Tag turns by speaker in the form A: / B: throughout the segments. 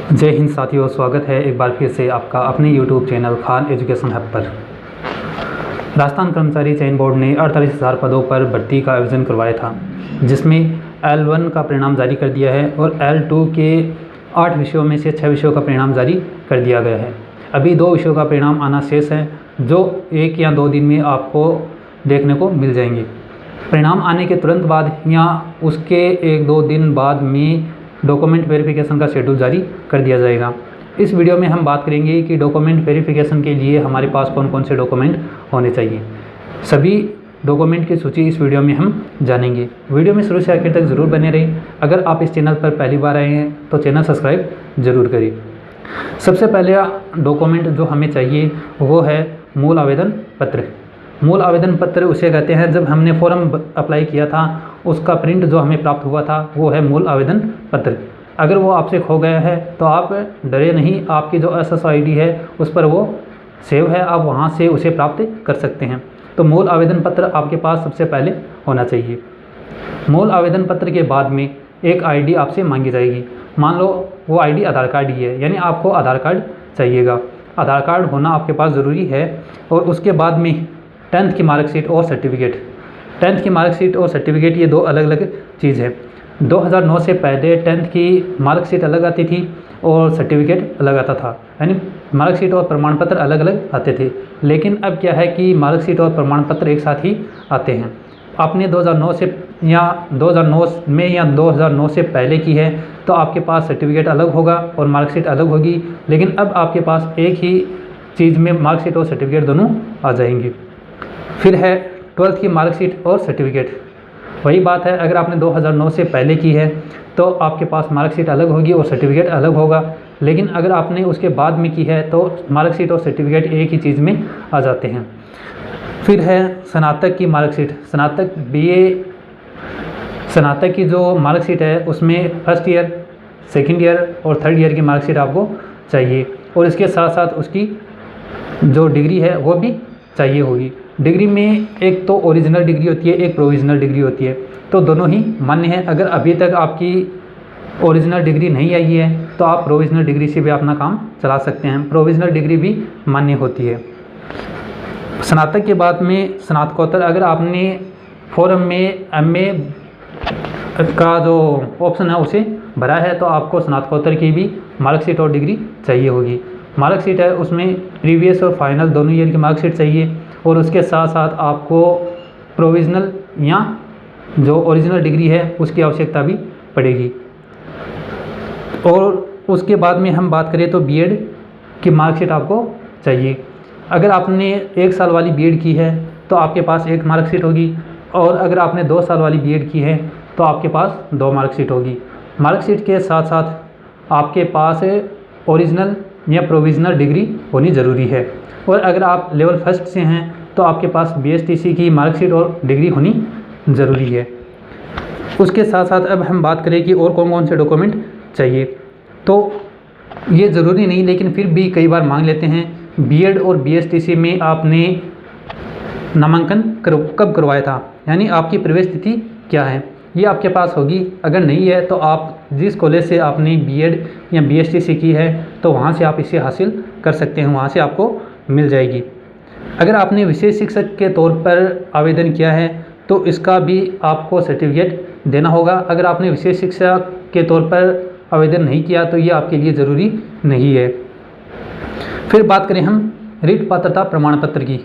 A: जय हिंद साथियों, स्वागत है एक बार फिर से आपका अपने YouTube channel Khan education hub पर। राजस्थान कर्मचारी चयन बोर्ड ने 48,000 पदों पर भर्ती का आयोजन करवाया था, जिसमें L1 का परिणाम जारी कर दिया है और L2 के 8 विषयों में से 6 विषयों का परिणाम जारी कर दिया गया है। अभी 2 विषयों का परिणाम आना शेष है, जो 1 या 2 दिन में आपको देखने को मिल जाएंगे। परिणाम आने के तुरंत बाद या उसके 1-2 दिन बाद में डॉक्यूमेंट वेरिफिकेशन का शेड्यूल जारी कर दिया जाएगा। इस वीडियो में हम बात करेंगे कि डॉक्यूमेंट वेरिफिकेशन के लिए हमारे पास कौन कौन से डॉक्यूमेंट होने चाहिए। सभी डॉक्यूमेंट की सूची इस वीडियो में हम जानेंगे। वीडियो में शुरू से आखिर तक ज़रूर बने रहें। अगर आप इस चैनल पर पहली बार आए हैं तो चैनल सब्सक्राइब ज़रूर करें। सबसे पहले डॉक्यूमेंट जो हमें चाहिए वो है मूल आवेदन पत्र। मूल आवेदन पत्र उसे कहते हैं जब हमने फॉर्म अप्लाई किया था उसका प्रिंट जो हमें प्राप्त हुआ था वो है मूल आवेदन पत्र। अगर वो आपसे खो गया है तो आप डरे नहीं, आपकी जो SSID है उस पर वो सेव है, आप वहाँ से उसे प्राप्त कर सकते हैं। तो मूल आवेदन पत्र आपके पास सबसे पहले होना चाहिए। मूल आवेदन पत्र के बाद में एक ID आपसे मांगी जाएगी। मान लो वो ID आधार कार्ड ही है, यानी आपको आधार कार्ड चाहिएगा। आधार कार्ड होना आपके पास ज़रूरी है। और उसके बाद में 10th की मार्कशीट और सर्टिफिकेट। 10th की मार्कशीट और सर्टिफिकेट ये 2 अलग अलग चीज़ है। 2009 से पहले 10th की मार्कशीट अलग आती थी और सर्टिफिकेट अलग आता था, यानी मार्कशीट और प्रमाण पत्र अलग अलग आते थे। लेकिन अब क्या है कि मार्कशीट और प्रमाण पत्र एक साथ ही आते हैं। आपने 2009 से या 2009 में या 2009 से पहले की है तो आपके पास सर्टिफिकेट अलग होगा और मार्कशीट अलग होगी। लेकिन अब आपके पास एक ही चीज़ में मार्कशीट और सर्टिफिकेट दोनों आ जाएंगे। फिर है 12th की मार्कशीट और सर्टिफिकेट। वही बात है, अगर आपने 2009 से पहले की है तो आपके पास मार्कशीट अलग होगी और सर्टिफिकेट अलग होगा। लेकिन अगर आपने उसके बाद में की है तो मार्कशीट और सर्टिफिकेट एक ही चीज़ में आ जाते हैं। फिर है स्नातक की मार्कशीट। स्नातक BA स्नातक की जो मार्कशीट है उसमें फर्स्ट ईयर, सेकेंड ईयर और थर्ड ईयर की मार्कशीट आपको चाहिए। और इसके साथ साथ उसकी जो डिग्री है वो भी चाहिए होगी। डिग्री में एक तो ओरिजिनल डिग्री होती है, एक प्रोविज़नल डिग्री होती है, तो दोनों ही मान्य है। अगर अभी तक आपकी ओरिजिनल डिग्री नहीं आई है तो आप प्रोविज़नल डिग्री से भी अपना काम चला सकते हैं। प्रोविज़नल डिग्री भी मान्य होती है। स्नातक के बाद में स्नातकोत्तर, अगर आपने फॉर्म में MA का जो ऑप्शन है उसे भरा है तो आपको स्नातकोत्तर की भी मार्कशीट और डिग्री चाहिए होगी। मार्कशीट है उसमें प्रीवियस और फाइनल दोनों ईयर की मार्कशीट चाहिए। और उसके साथ साथ आपको प्रोविज़नल या जो ओरिजिनल डिग्री है उसकी आवश्यकता भी पड़ेगी। और उसके बाद में हम बात करें तो BEd की मार्कशीट आपको चाहिए। अगर आपने 1 साल वाली BEd की है तो आपके पास 1 मार्कशीट होगी, और अगर आपने 2 साल वाली BEd की है तो आपके पास 2 मार्कशीट होगी। मार्कशीट के साथ साथ आपके पास ओरिजिनल या प्रोविज़नल डिग्री होनी ज़रूरी है। और अगर आप लेवल फर्स्ट से हैं तो आपके पास BSTC की मार्कशीट और डिग्री होनी ज़रूरी है। उसके साथ साथ अब हम बात करें कि और कौन कौन से डॉक्यूमेंट चाहिए, तो ये ज़रूरी नहीं लेकिन फिर भी कई बार मांग लेते हैं। BEd और BSTC में आपने नामांकन कब करवाया था, यानी आपकी प्रवेश तिथि क्या है, ये आपके पास होगी। अगर नहीं है तो आप जिस कॉलेज से आपने BEd या BSTC की है तो वहाँ से आप इसे हासिल कर सकते हैं, वहाँ से आपको मिल जाएगी। अगर आपने विशेष शिक्षक के तौर पर आवेदन किया है तो इसका भी आपको सर्टिफिकेट देना होगा। अगर आपने विशेष शिक्षक के तौर पर आवेदन नहीं किया तो ये आपके लिए ज़रूरी नहीं है। फिर बात करें हम रिट पात्रता प्रमाण पत्र की।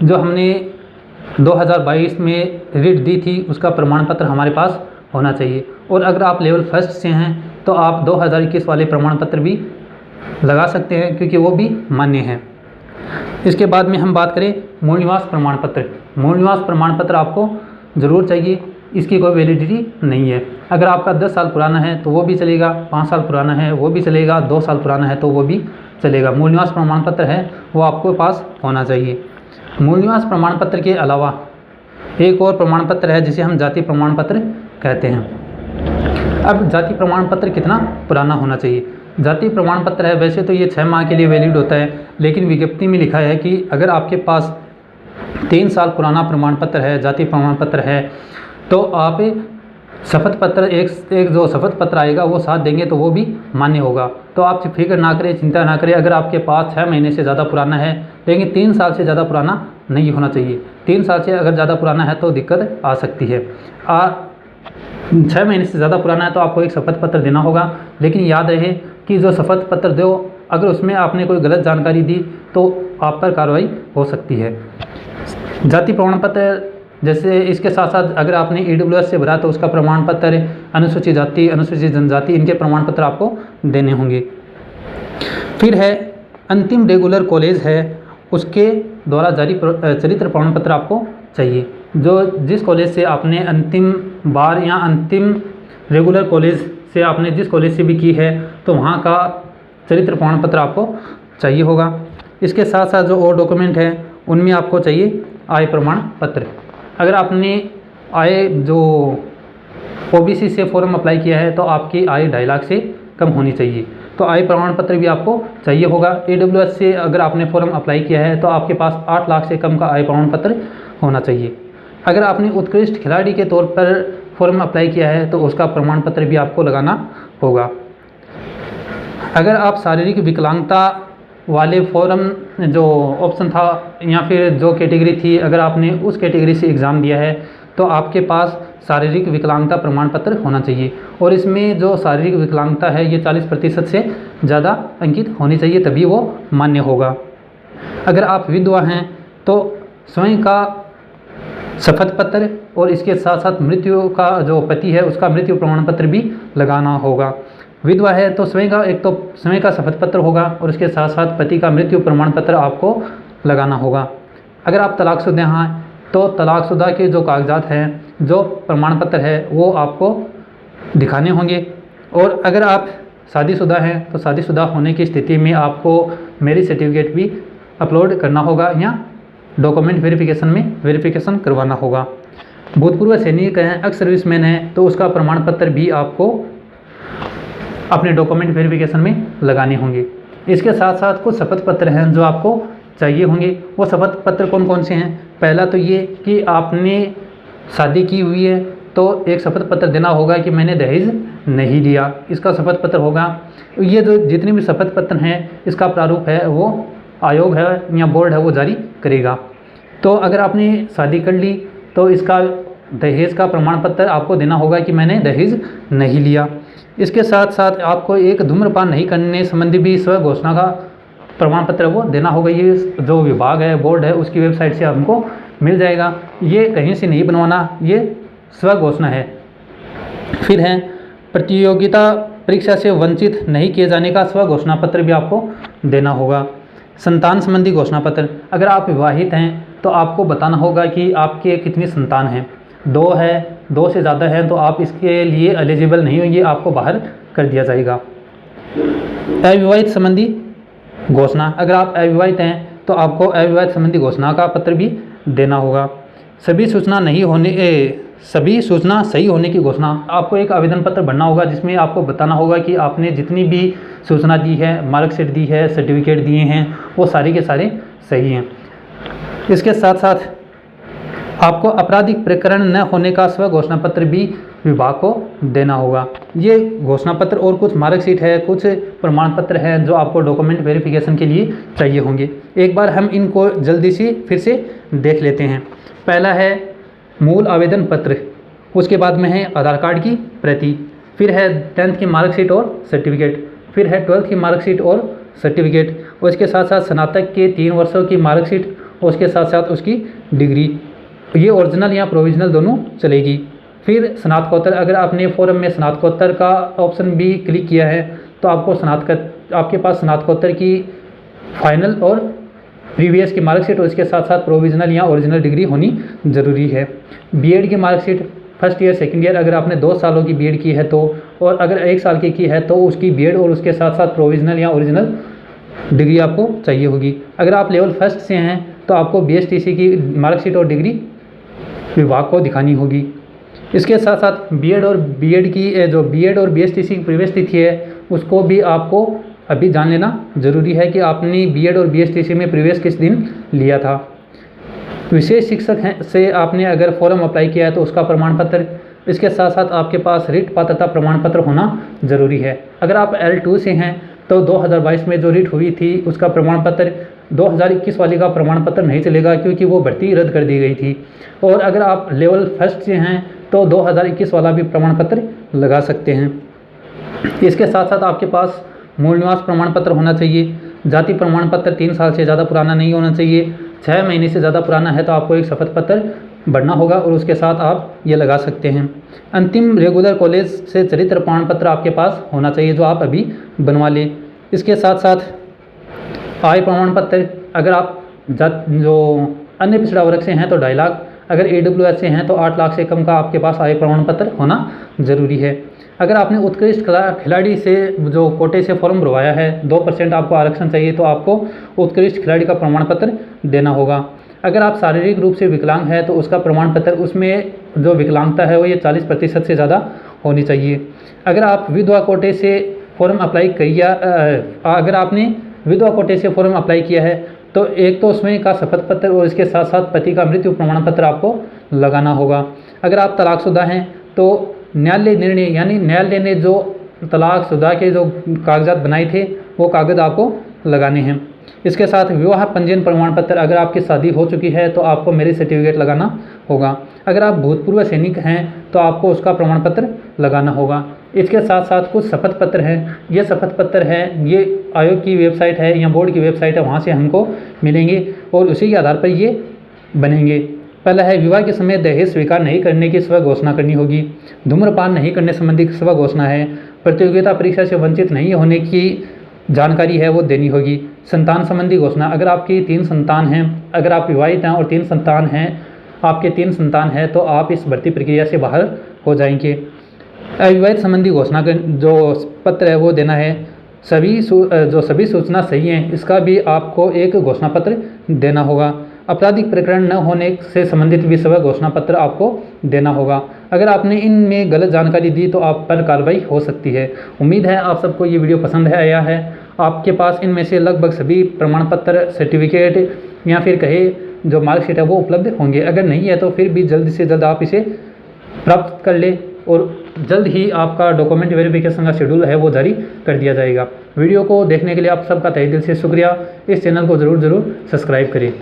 A: जो हमने 2022 में रिट दी थी उसका प्रमाण पत्र हमारे पास होना चाहिए। और अगर आप लेवल फर्स्ट से हैं तो आप 2021 वाले प्रमाण पत्र भी लगा सकते हैं क्योंकि वो भी मान्य है। इसके बाद में हम बात करें मूल निवास प्रमाण पत्र। मूल निवास प्रमाण पत्र आपको ज़रूर चाहिए, इसकी कोई वैलिडिटी नहीं है। अगर आपका 10 साल पुराना है तो वो भी चलेगा, 5 साल पुराना है वो भी चलेगा, 2 साल पुराना है तो वो भी चलेगा। मूल निवास प्रमाण पत्र है वो आपको पास होना चाहिए। मूल निवास प्रमाण पत्र के अलावा एक और प्रमाण पत्र है जिसे हम जाति प्रमाण पत्र कहते हैं। अब जाति प्रमाण पत्र कितना पुराना होना चाहिए? जाति प्रमाण पत्र है वैसे तो ये 6 माह के लिए वैलिड होता है, लेकिन विज्ञप्ति में लिखा है कि अगर आपके पास 3 साल पुराना प्रमाण पत्र है, जाति प्रमाण पत्र है, तो आप शपथ पत्र एक जो शपथ पत्र आएगा वो साथ देंगे तो वो भी मान्य होगा। तो आप फिक्र ना करें, चिंता ना करें। अगर आपके पास 6 महीने से ज़्यादा पुराना है, लेकिन 3 साल से ज़्यादा पुराना नहीं होना चाहिए। 3 साल से अगर ज़्यादा पुराना है तो दिक्कत आ सकती है। 6 महीने से ज़्यादा पुराना है तो आपको एक शपथ पत्र देना होगा। लेकिन याद रहे कि जो शपथ पत्र दो, अगर उसमें आपने कोई गलत जानकारी दी तो आप पर कार्रवाई हो सकती है। जाति प्रमाण पत्र, जैसे इसके साथ साथ अगर आपने EWS से भरा तो उसका प्रमाण पत्र, अनुसूचित जाति, अनुसूचित जनजाति, इनके प्रमाण पत्र आपको देने होंगे। फिर है अंतिम रेगुलर कॉलेज है, उसके द्वारा जारी चरित्र प्रमाण पत्र आपको चाहिए। जिस कॉलेज से आपने अंतिम बार या अंतिम रेगुलर कॉलेज से आपने जिस कॉलेज से भी की है तो वहाँ का चरित्र प्रमाण पत्र आपको चाहिए होगा। इसके साथ साथ जो और डॉक्यूमेंट है उनमें आपको चाहिए आय प्रमाण पत्र। अगर आपने आय जो OBC से फॉर्म अप्लाई किया है तो आपकी आय 2.5 लाख से कम होनी चाहिए, तो आय प्रमाण पत्र भी आपको चाहिए होगा। EWS से अगर आपने फॉर्म अप्लाई किया है तो आपके पास 8 लाख से कम का आय प्रमाण पत्र होना चाहिए। अगर आपने उत्कृष्ट खिलाड़ी के तौर पर फॉर्म अप्लाई किया है तो उसका प्रमाण पत्र भी आपको लगाना होगा। अगर आप शारीरिक विकलांगता वाले फॉर्म जो ऑप्शन था या फिर जो कैटेगरी थी, अगर आपने उस कैटेगरी से एग्ज़ाम दिया है तो आपके पास शारीरिक विकलांगता प्रमाण पत्र होना चाहिए। और इसमें जो शारीरिक विकलांगता है ये 40% से ज़्यादा अंकित होनी चाहिए, तभी वो मान्य होगा। अगर आप विधवा हैं तो स्वयं का शपथ पत्र और इसके साथ साथ मृत्यु का जो पति है उसका मृत्यु प्रमाण पत्र भी लगाना होगा। विधवा है तो स्वयं का शपथ पत्र होगा और उसके साथ साथ पति का मृत्यु प्रमाण पत्र आपको लगाना होगा। अगर आप तलाकशुदा हैं तो तलाकशुदा के जो कागजात हैं, जो प्रमाण पत्र है वो आपको दिखाने होंगे। और अगर आप शादीशुदा हैं तो शादीशुदा होने की स्थिति में आपको मैरिज सर्टिफिकेट भी अपलोड करना होगा या डॉक्यूमेंट वेरिफिकेशन करवाना होगा। भूतपूर्व सैनिक हैं, एक्स सर्विसमैन हैं तो उसका प्रमाण पत्र भी आपको अपने डॉक्यूमेंट वेरिफिकेशन में लगाने होंगे। इसके साथ साथ कुछ शपथ पत्र हैं जो आपको चाहिए होंगे। वो शपथ पत्र कौन कौन से हैं? पहला तो ये कि आपने शादी की हुई है तो एक शपथ पत्र देना होगा कि मैंने दहेज नहीं लिया, इसका शपथ पत्र होगा। ये जो जितने भी शपथ पत्र हैं इसका प्रारूप है वो आयोग है या बोर्ड है वो जारी करेगा। तो अगर आपने शादी कर ली तो इसका दहेज का प्रमाण पत्र आपको देना होगा कि मैंने दहेज नहीं लिया। इसके साथ साथ आपको एक धूम्रपान नहीं करने संबंधी भी स्व घोषणा का प्रमाण पत्र वो देना होगा। ये जो विभाग है, बोर्ड है, उसकी वेबसाइट से आपको मिल जाएगा। ये कहीं से नहीं बनवाना, ये स्व घोषणा है। फिर है प्रतियोगिता परीक्षा से वंचित नहीं किए जाने का स्व घोषणा पत्र भी आपको देना होगा। संतान संबंधी घोषणा पत्र, अगर आप विवाहित हैं तो आपको बताना होगा कि आपके कितनी संतान हैं। 2 है, 2 से ज़्यादा हैं तो आप इसके लिए एलिजिबल नहीं होंगे, आपको बाहर कर दिया जाएगा। अविवाहित संबंधी घोषणा, अगर आप अविवाहित हैं तो आपको अविवाहित संबंधी घोषणा का पत्र भी देना होगा। सभी सूचना सही होने की घोषणा, आपको एक आवेदन पत्र भरना होगा जिसमें आपको बताना होगा कि आपने जितनी भी सूचना दी है, मार्कशीट दी है, सर्टिफिकेट दिए हैं, वो सारे के सारे सही हैं। इसके साथ साथ आपको आपराधिक प्रकरण न होने का स्व घोषणा पत्र भी विभाग को देना होगा। ये घोषणा पत्र और कुछ मार्कशीट है, कुछ प्रमाण पत्र हैं जो आपको डॉक्यूमेंट वेरिफिकेशन के लिए चाहिए होंगे। एक बार हम इनको जल्दी से फिर से देख लेते हैं। पहला है मूल आवेदन पत्र, उसके बाद में है आधार कार्ड की प्रति, फिर है 10th की मार्कशीट और सर्टिफिकेट, फिर है 12th की मार्कशीट और सर्टिफिकेट, और इसके साथ साथ स्नातक के 3 वर्षों की मार्कशीट और उसके साथ साथ उसकी डिग्री। ये ओरिजिनल या प्रोविजनल दोनों चलेगी। फिर स्नातकोत्तर, अगर आपने फॉर्म में स्नातकोत्तर का ऑप्शन भी क्लिक किया है तो आपके पास स्नातकोत्तर की फाइनल और प्रीवियस की मार्कशीट और इसके साथ साथ प्रोविजनल या ओरिजिनल डिग्री होनी ज़रूरी है। बीएड की marksheet first year second year, अगर आपने 2 सालों की बीएड की है तो, और अगर 1 साल की है तो उसकी बीएड और उसके साथ साथ प्रोविजनल या ओरिजिनल डिग्री आपको चाहिए होगी। अगर आप लेवल फर्स्ट से हैं तो आपको BSTC की मार्कशीट और डिग्री विभाग को दिखानी होगी। इसके साथ साथ बीएड और BSTC की प्रवेश तिथि है उसको भी आपको अभी जान लेना ज़रूरी है कि आपने बीएड और BSTC में प्रवेश किस दिन लिया था। विशेष शिक्षक से आपने अगर फॉर्म अप्लाई किया है तो उसका प्रमाण पत्र, इसके साथ साथ आपके पास रिट पात्रता प्रमाण पत्र होना ज़रूरी है। अगर आप L2 से हैं तो 2022 में जो रिट हुई थी उसका प्रमाण पत्र 2021 वाली का प्रमाण पत्र नहीं चलेगा, क्योंकि वो भर्ती रद्द कर दी गई थी। और अगर आप लेवल फर्स्ट से हैं तो 2021 वाला भी प्रमाण पत्र लगा सकते हैं। इसके साथ साथ आपके पास मूल निवास प्रमाण पत्र होना चाहिए। जाति प्रमाण पत्र 3 साल से ज़्यादा पुराना नहीं होना चाहिए। 6 महीने से ज़्यादा पुराना है तो आपको एक शपथ पत्र बढ़ना होगा और उसके साथ आप ये लगा सकते हैं। अंतिम रेगुलर कॉलेज से चरित्र प्रमाण पत्र आपके पास होना चाहिए, जो आप अभी बनवा लें। इसके साथ साथ आय प्रमाण पत्र, अगर आप जो अन्य पिछड़ा वर्ग से हैं तो 2.5 लाख, अगर AWS से हैं तो 8 लाख से कम का आपके पास आय प्रमाण पत्र होना ज़रूरी है। अगर आपने उत्कृष्ट खिलाड़ी से जो कोटे से फॉर्म भरवाया है, 2% आपको आरक्षण चाहिए, तो आपको उत्कृष्ट खिलाड़ी का प्रमाण पत्र देना होगा। अगर आप शारीरिक रूप से विकलांग हैं तो उसका प्रमाण पत्र, उसमें जो विकलांगता है वो ये 40% से ज़्यादा होनी चाहिए। अगर आप विधवा कोटे से फॉर्म अप्लाई किया, अगर आपने विधवा कोटे से फॉर्म अप्लाई किया है तो एक तो उसमें का शपथ पत्र और इसके साथ साथ पति का मृत्यु प्रमाण पत्र आपको लगाना होगा। अगर आप तलाकशुदा हैं तो न्यायालय निर्णय, यानी न्यायालय ने जो तलाकशुदा के जो कागजात बनाए थे वो कागज़ आपको लगाने हैं। इसके साथ विवाह पंजीयन प्रमाण पत्र, अगर आपकी शादी हो चुकी है तो आपको मैरिज सर्टिफिकेट लगाना होगा। अगर आप भूतपूर्व सैनिक हैं तो आपको उसका प्रमाण पत्र लगाना होगा। इसके साथ साथ कुछ शपथ पत्र हैं। ये शपथ पत्र है, ये आयोग की वेबसाइट है या बोर्ड की वेबसाइट है, वहाँ से हमको मिलेंगे और उसी के आधार पर ये बनेंगे। पहला है, विवाह के समय दहेज स्वीकार नहीं करने की स्व घोषणा करनी होगी। धूम्रपान नहीं करने संबंधी स्व घोषणा है। प्रतियोगिता परीक्षा से वंचित नहीं होने की जानकारी है वो देनी होगी। संतान संबंधी घोषणा, अगर आपकी 3 संतान हैं, अगर आप विवाहित हैं और 3 संतान हैं, आपके 3 संतान हैं तो आप इस भर्ती प्रक्रिया से बाहर हो जाएंगे। अविवाहित संबंधी घोषणा का जो पत्र है वो देना है। सभी सूचना सही हैं, इसका भी आपको एक घोषणा पत्र देना होगा। आपराधिक प्रकरण न होने से संबंधित भी स्व घोषणा पत्र आपको देना होगा। अगर आपने इनमें गलत जानकारी दी तो आप पर कार्रवाई हो सकती है। उम्मीद है आप सबको ये वीडियो पसंद आया है। आपके पास इनमें से लगभग सभी प्रमाण पत्र, सर्टिफिकेट या फिर कहे जो मार्कशीट है वो उपलब्ध होंगे। अगर नहीं है तो फिर भी जल्द से जल्द आप इसे प्राप्त कर ले और जल्द ही आपका डॉक्यूमेंट वेरिफिकेशन का शेड्यूल है वो जारी कर दिया जाएगा। वीडियो को देखने के लिए आप सबका तहे दिल से शुक्रिया। इस चैनल को ज़रूर सब्सक्राइब करें।